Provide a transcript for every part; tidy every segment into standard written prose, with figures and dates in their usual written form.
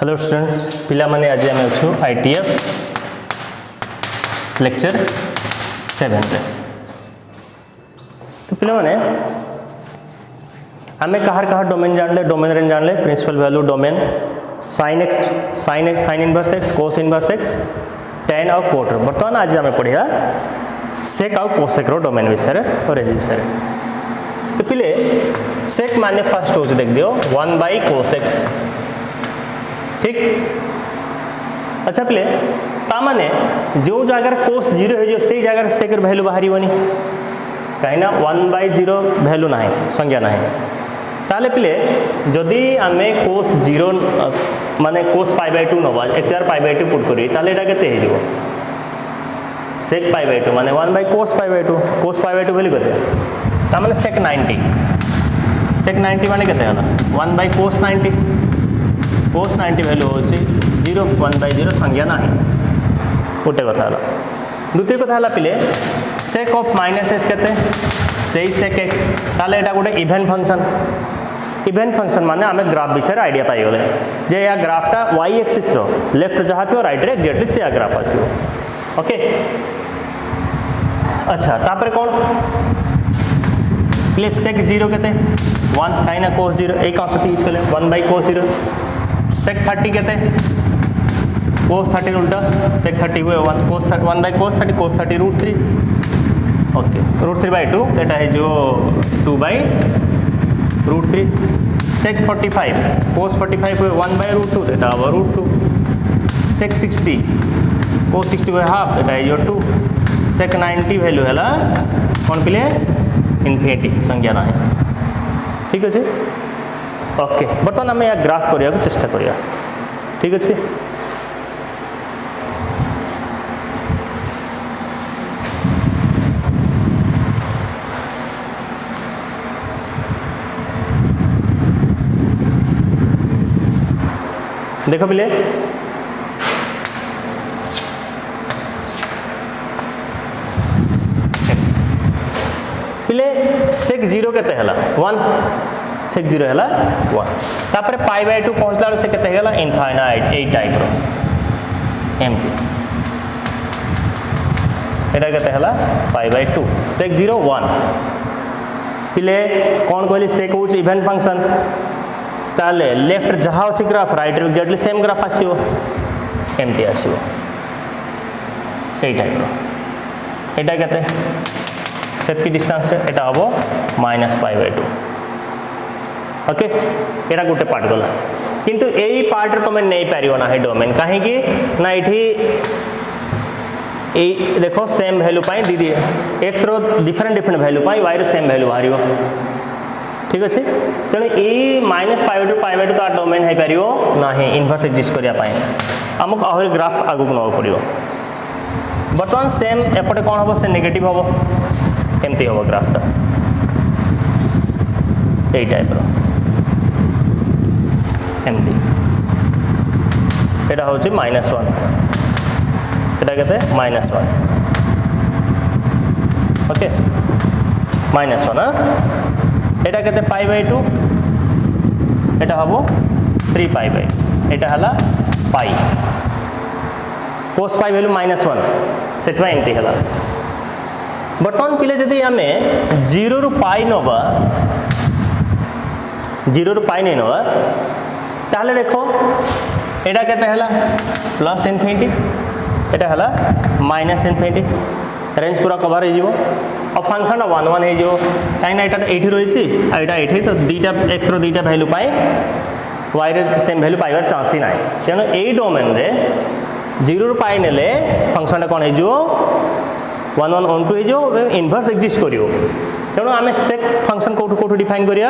Hello students पिला माने आज आम अच्छु आईटीएफ लेक्चर 7 रे तो पिला माने आमे कहार कहार डोमेन डोमेन रेंज जानले principal value domain sin inverse x cos inverse x tan और क्वार्टर बर्तमान आज आमे पढ़िया सेक और कोसेक रो डोमेन विषय और रेंज विषय तो पिले सेक माने फर्स्ट हो देख दियो 1/cos x ठीक अच्छा पिले ता माने जो जगह cos 0 है जो से जगह सेक वैल्यू बाहरी बनी कहीं ना 1/0 वैल्यू ना संज्ञा ना ताले पिले जदि आमे cos 0 माने cos π/2 नबा x π/2 पुट करी ताले एटा केते हे जिवो sec π/2 माने 1/cos π/2 cos π/2 वैल्यू केते ता माने sec 90 माने केते हला 1/cos 90 cos 90 वैल्यू होची 0 1/0 संज्ञा नाही गोटे कथा हला द्वितीय कथा हला पिले sec of -s केते सेई sec x ताले एटा गोटे इवेंट फंक्शन माने आमे ग्राफ विषय आइडिया पाई गले जे या ग्राफटा y एक्सिस रो लेफ्ट जहा थियो राइट रे एग्जैक्टली से ग्राफ आसीबो ओके अच्छा तापर कोन प्लस sec 0 केते 1 काइना cos 0 ए कांसेप्ट यूज करले 1/cos 0 sec 30 केते cos 30 उल्टा sec 30 हुए 1 cos 30 1/cos 30 cos 30 √3 ओके √3/2 एटा है जो 2/√3 sec 45 cos 45 हुए 1/√2 एटा अब √2 sec 60 cos 60 हुए हाफ एटा है जो 2 sec 90 वैल्यू हैला कोन पिले इन्फिनिटी संज्ञा ना है ठीक अछि ओके बर्तमान हमें या ग्राफ करिया को चेष्टा करिया ठीक अछि देखो पिले पिले sec 0 केते हला 1 sec 0 हला 1 तापर π/2 पहुंचला से केते हला इनफाइनाइट ए टाइप रो एम्प्टी एटा केते हला π/2 sec 0 1 पिले कोन कहली sec होची इवेंट फंक्शन ताले लेफ्ट जहा होची ग्राफ राइट रे एग्जैक्टली सेम ग्राफ आसीबो एम्प्टी आसीबो ए टाइप रो एटा केते सेट की डिस्टेंस रे एटा हबो -π/2 ओके एटा गुटे पार्ट गला किंतु एई पार्ट रे तमे नै पारियो ना है डोमेन काहे कि ना एठी ए देखो सेम वैल्यू पाई दीदी x रो डिफरेंट वैल्यू पाई y रो सेम वैल्यू बाहरियो ठीक अछि तने ए -π/2 ता डोमेन है पारियो ना है इनवर्स एग्जिस्ट करिया पाई हमक और ग्राफ आगु न पड़ियो बर्तमान सेम एपटे कोन हबो से नेगेटिव हबो एमती हबो ग्राफटा ए टाइप रो एमती एटा होची -1 एटा केते -1 ओके -1 एटा केते π/2 एटा हबो 3π/2 एटा हला पाई cos π वैल्यू -1 सेटवा एमती हला बर्तमान पिले जदि आमे 0 रु पाई नबा 0 रु पाई नै नबा ताले देखो एटा केते हला प्लस इनफिनिटी एटा हला माइनस इनफिनिटी रेंज पूरा कवर हो जिवो और फंक्शन 1 1 हे जो काई ना एटा तो एठी रही छी आ एटा एठी तो दीटा x रो दीटा वैल्यू पाए y रे सेम वैल्यू पाइबार चांस ही नाही तेनो ए डोमेन रे 0 रु पाई नेले फंक्शन कोन हे जो 1 1 1 2 हे जो इनवर्स एग्जिस्ट करियो तेनो आमे सेक फंक्शन कोठो डिफाइन करिया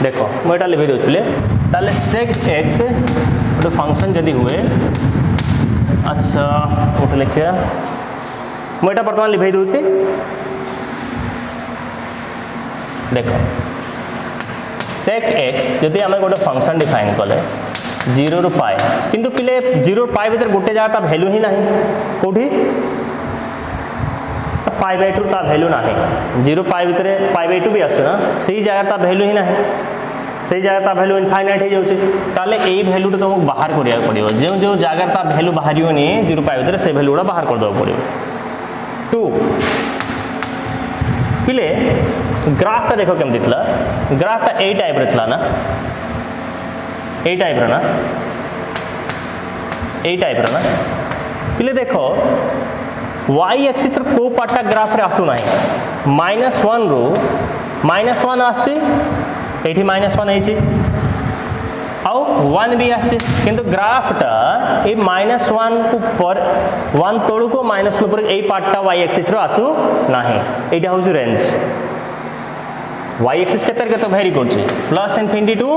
देखो मोटा लिखि दोछले ताले sec x तो फंक्शन जदी हुए अच्छा कोठो लिखिया मोटा वर्तमान लिखि दोछि देखो sec x जदी आमे गोटे फंक्शन डिफाइन कले 0 रु पाई किंतु पिले 0 रु पाई भीतर गोटे जाता वैल्यू ही नाही कोठी π/2 ता वैल्यू नाही 0 पाई भीतर π/2 भी आछो ना सही जगह ता वैल्यू ही नाही से जगह भैल्यू इनफाइनाइट हो जाउछि ताले एई भैल्यू तो तुमको बाहर करिया पड़ियो जो जो जगह ता भैल्यू बाहरियोनी 0 पाई भीतर से भैल्यू गुड़ा बाहर कर दो पड़ियो 2 पिले ग्राफ टा देखो केमति थिला ग्राफ टा ए टाइप रे थिला ना ए टाइप रे ना ए टाइप रे ना पिले देखो y एक्सिस रे को पार्टा ग्राफ रे आसु नाही -1 रो -1 आसी एठी -1 हेछि आउ 1 भी आसी किंतु ग्राफ टा ए -1 को पर 1 तळु को -1 पर ए पार्टा y एक्सिस रो आसु नाही एटा होउ रेंज y एक्सिस केतर के तो वेरी करछि plus infinity to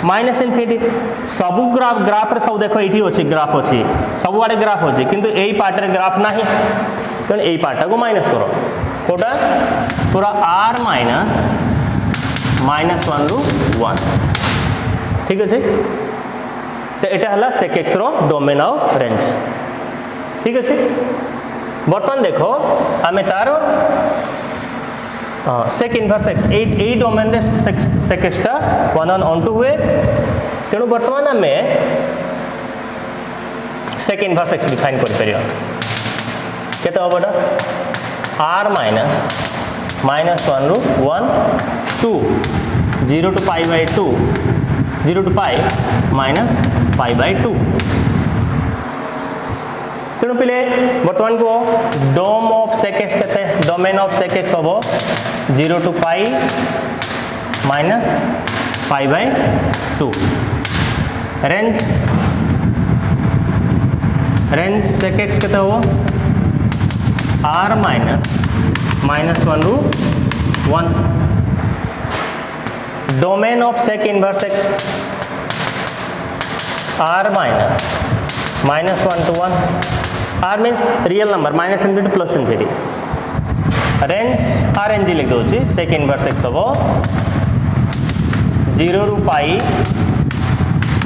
minus infinity सब ग्राफ रे सब देखो एठी अछि ग्राफ अछि सब आडे ग्राफ अछि किंतु एई पार्ट रे ग्राफ नाही तने एई पार्ट को माइनस करो कोटा पूरा r माइनस -1 रु 1 ठीक अछि तो एटा हला sec x रो डोमेन ऑफ रेंज ठीक अछि बर्तमान देखो आमे तार sec इनवर्स x ए डोमेन रे sec x टा 1 ऑन टू हुए तेणु वर्तमान आमे sec इनवर्स x डिफाइन कर परियो केते होबडा r माइनस -1 रु 1 2 0 to pi by 2 0 to pi minus pi by 2 तेणु पिले वर्तमान को डोम ऑफ sec x केते डोमेन ऑफ sec x होबो 0 to pi minus pi by 2 range sec x केते होबो r माइनस -1 रु 1 domain of sec inverse x r minus -1 to 1 r means real number minus infinity plus infinity range r एन जी लिख दो sec inverse x होबो 0 रु पाई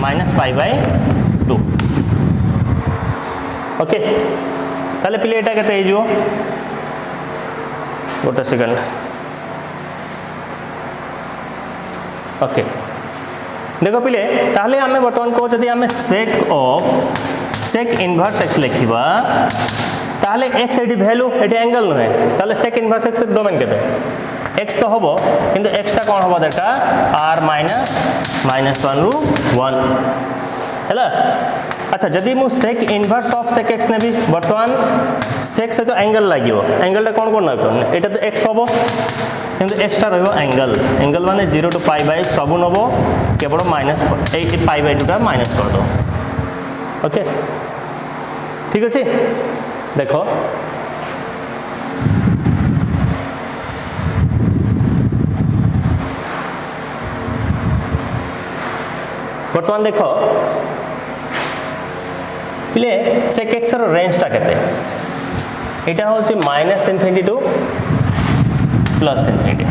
minus pi by 2 okay ताले पिले एटा केते हे जिवो गोटे सेकंड ओके देखो पिले ताले आमे वर्तमान को जदी आमे sec इनवर्स x लिखिबा ताले x eighty value eighty angle नहे ताले sec इनवर्स x डोमेन केते x तो होबो किंतु x टा कोन होबो देटा r माइनस -1 रु 1 हैला अच्छा जदी मु sec inverse of sec x ने भी वर्तमान sec से तो एंगल लागियो एंगल टा कोन कोन ना एटा तो x होबो किंतु x टा रहबो एंगल माने 0 टू पाई बाय सब नबो केवल माइनस पाई बाय 2 टा माइनस कर दो ओके ठीक अछि देखो वर्तमान देखो पिले sec x रो रेंज टा केते एटा होछि minus infinity to plus infinity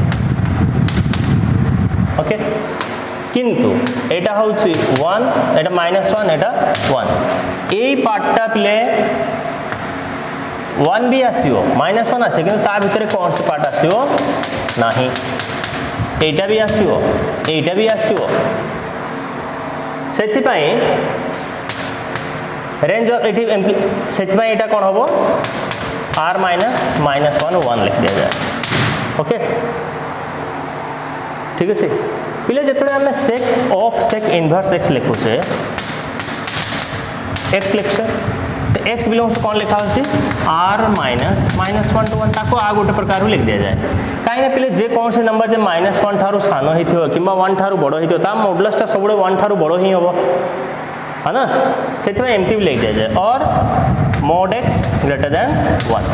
okay किंतु एटा होछि 1 एटा -1 एटा 1 ए पार्टटा प्ले 1 भी आसीओ -1 आसे किंतु ता भितरे कोन से पार्ट आसीओ नाही एटा भी आसीओ एटा भी आसीओ सेथि पई रेंज एठी सेथि पई एटा कोन होबो r -1 1 लिख दिया जाए ओके ठीक अछि पिले जेतले हमें sec इनवर्स x लिखु छे x लिख छे तो x बिलोंग्स टू कोन लिखा होछि r -1 to 1 ताको आ गोटे प्रकार लिख दिया जाए काहे ना पिले जे कोन से नंबर जे -1 थारु सानो हिथियो किबा 1 थारु बडो हिथियो ता मॉडुलस ता सबले 1 थारु बडो ही होबो है ना सेति में एमटी लिख दिया जाए और mod x ग्रेटर देन 1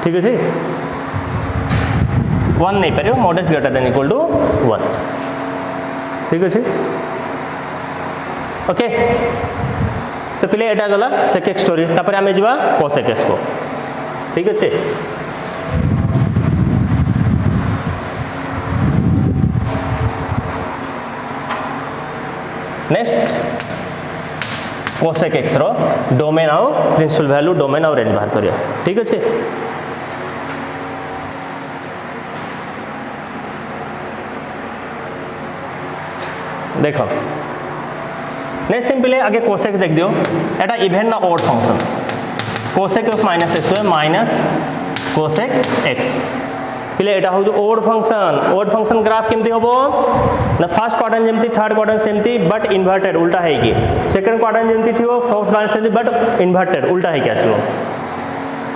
ठीक अछि 1 नहीं परियो mod x greater than equal to 1 ठीक अछि ओके तो पिले एटा गला sec x स्टोरी तापर हमें जिबा cos x को ठीक अछि नेक्स्ट cos x रो डोमेन आउ प्रिंसिपल वैल्यू डोमेन आउ रेंज बाहर करिया ठीक अछि देख नेक्स्ट थिंग पिले आगे कोसेक देख दियो एटा इवेन ना odd function cosec of minus x हुए माइनस कोसेक एक्स पिले एटा हो जो ओड फंक्शन ग्राफ केमती होबो ना फर्स्ट क्वाड्रेंट जेमती थर्ड क्वाड्रेंट सेमती बट इन्वर्टेड उल्टा है कि सेकंड क्वाड्रेंट जेमती थियो फोर्थ क्वाड्रेंट सेमती बट इन्वर्टेड उल्टा है कि आसबो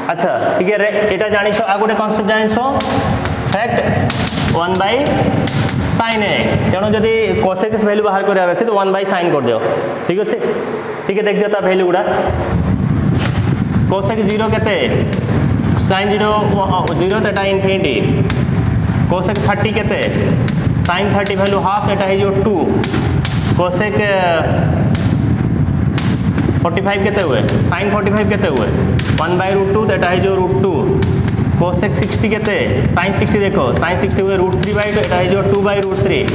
अच्छा ठीक है एटा जानि छो आ गोटे कांसेप्ट जानि छो फैक्ट 1/sin x तेणु जदि cosec x वैल्यू बाहर करार अछि तो 1/sin कर दियो ठीक अछि ठीक है देख दियो ता वैल्यू गुडा cosec 0 केते sin 0 तेटा इनफिनिटी cosec 30 केते sin 30 वैल्यू हाफ तेटा है जो 2 cosec 45 केते हुए sin 45 केते हुए 1/√2 तेटा है जो √2 cosec 60 केते sin 60 देखो sin 60 हुए √3/2 एटा है जो 2/√3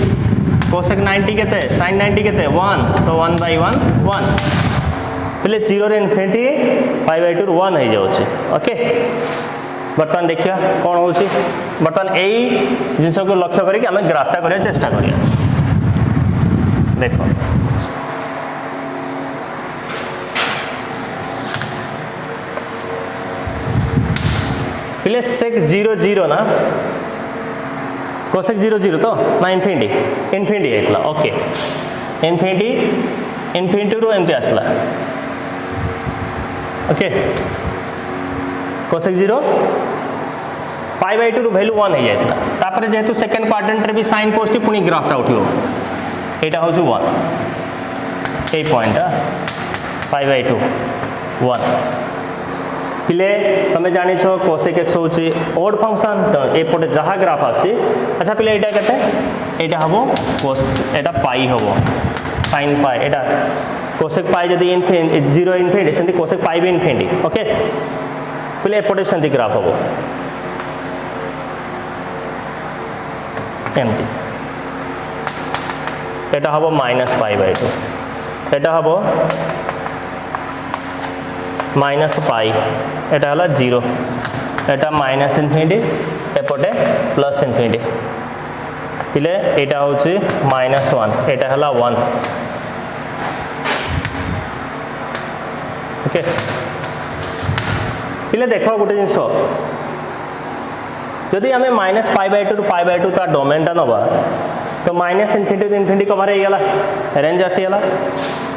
cosec 90 केते sin 90 केते 1 तो 1/1 1 पहले 0 रे इनफिनिटी π/2 1 हो जाउछ ओके बर्तमान देखिया कोन होउछि बर्तमान एई जिंस को लक्ष्य करी कि हमें ग्राफटा करिया चेष्टा करिया देखो पहले sec 0 0 ना cosec 0 0 तो ना इनफिनिटी आइतला ओके इनफिनिटी रो एमती आसला ओके cosec 0 π/2 रो वैल्यू 1 हो जाइतला तापर जेतु सेकंड क्वाड्रेंट रे भी साइन पॉजिटिव पुनी ग्राफटा उठियो एटा हो जो 1 ए पॉइंट π/2 1 पिले तमे जानि छो cosec x होची ओड फंक्शन तो ए पटे जहा ग्राफ आसी अच्छा पिले एटा केते एटा हबो cos एटा पाई हबो sin पाई एटा cosec पाई जदी इनफिनिटी 0 इनफिनिटी सेंती cosec पाई भी इनफिनिटी ओके पिले ए पटे सेंती ग्राफ हबो एमटी एटा हबो -π/2 एटा हबो -π एटा हला 0 एटा -इनफिनिटी एपटे +इनफिनिटी पिले एटा होची -1 एटा हला 1 ओके पिले देखो गोटे जिंस जदि हमें -π/2 ରୁ π/2 ता डोमेन ता नबा तो -इनफिनिटी टू इनफिनिटी कवर हे गेला रेंज आसी गेला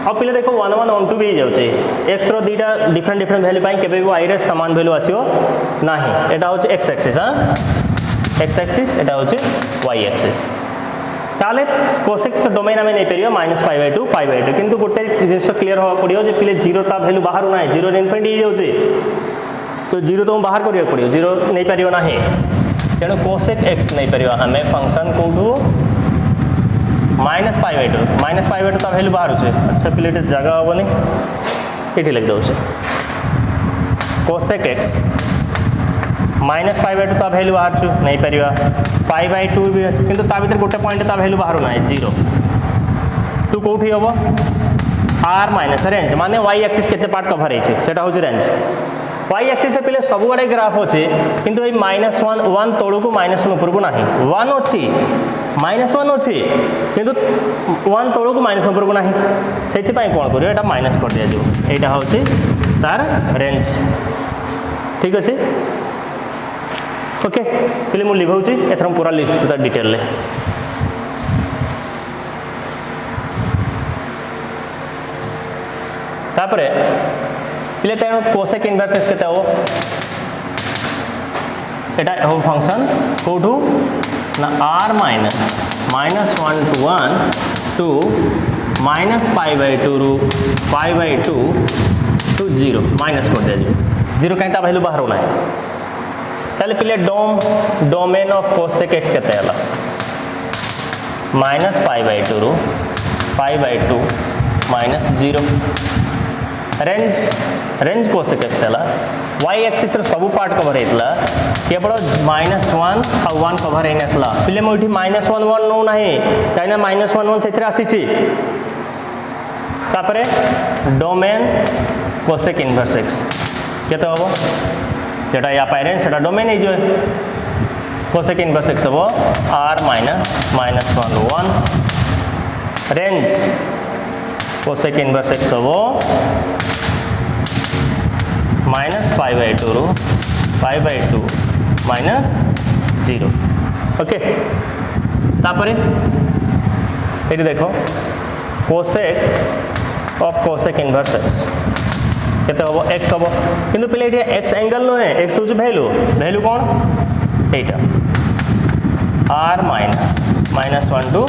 अब पिले देखो 1 1 1 2 भी जाउचे x रो दीटा डिफरेंट वैल्यू पाई केबे भी y रे समान वैल्यू आसीओ नाही एटा होचे x एक्सिस x एक्सिस एटा होचे y एक्सिस ताले cosec से डोमेन हमें नहीं परियो -π/2 किंतु गोटे जिंस क्लियर हो पड़ियो जे पिले 0 ता वैल्यू बाहर ना 0 रे इनफिनिटी जाउचे तो 0 तो बाहर करियो पड़ियो 0 नहीं परियो नाही तेणु cosec x नहीं परियो हमें फंक्शन कोठू -π/2 ता वैल्यू बाहर होचे अच्छा पिले जगह होबनी एठी लिख दउचे cosec x -π/2 ता वैल्यू बाहर छु नहीं परिवा π/2 भी अछि किंतु ता भीतर गोटे पॉइंट ता वैल्यू बाहर ना 0 तू कोठी होबो r- रेंज माने y एक्सिस केते पार्ट कवर हेछि सेटा होछि रेंज y एक्सिस से पहले सब गुडे ग्राफ अछि किंतु ए -1 1 तळु को -1 ऊपर को नाही 1 अछि -1 अछि किंतु 1 तळु को -1 ऊपर को नाही सेति पई कोन करियो एटा माइनस कर दिया जो एटा होछि तार रेंज ठीक अछि ओके पहले मु लिखौछि एथरम पूरा लिस्ट ता डिटेल ले तापरे पहले तेणु cosec इनवर्स x केते हो एटा हो फंक्शन कोठू ना r -1 to 1 to -π/2 रू π/2 to 0 माइनस कर दे 0 कहीं ता वैल्यू बाहर होना है ताले पहले डोमेन ऑफ cosec x केते हला -π/2 रू π/2 -0 रेंज cosec x हला y एक्सिस रे सब पार्ट कवर हेतला केवल -1 आ 1 कवर हे नथला पहले मोठी -1 1 नो नाही काइना -1 1 सेथरे आसी छी तापरे डोमेन cosec इनवर्स x केते होबो जेटा या पाइ रेंज सेटा डोमेन हे जो cosec इनवर्स x होबो r -1 1 range cosec inverse x हम -π/2 ରୁ π/2 -0 ओके तापरे ये देख cosec of cosec inverse x केते हम एक्स हम किंतु पे एक्स एंगल नुहे एक्स हूँ वैल्यू वैल्यू कौन एटा r -1 to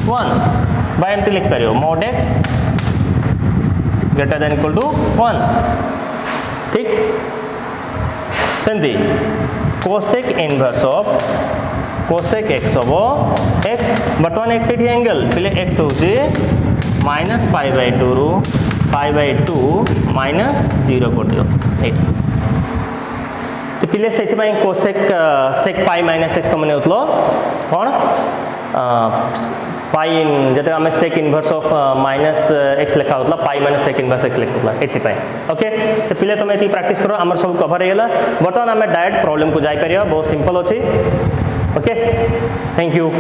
1 बाय एमती लिख पार mod x greater than equal to 1 ठीक सेमती cosec inverse of cosec x हम एक्स बर्तमान एक्स ये एंगल पे एक्स हूँ -π/2 ରୁ π/2 -0 कर दियो तो पिले से cosec sec pi minus x तुम नेउतलो कौन पाई जब आम sec inverse of minus x लिखा होता pi minus sec inverse x लिखा एपाई ओके तो पिले तुम ये प्रैक्टिस करो आमर सब कवर होगा बर्तमान आम डायरेक्ट प्रॉब्लम को जापर बहुत सिंपल अच्छी ओके थैंक यू।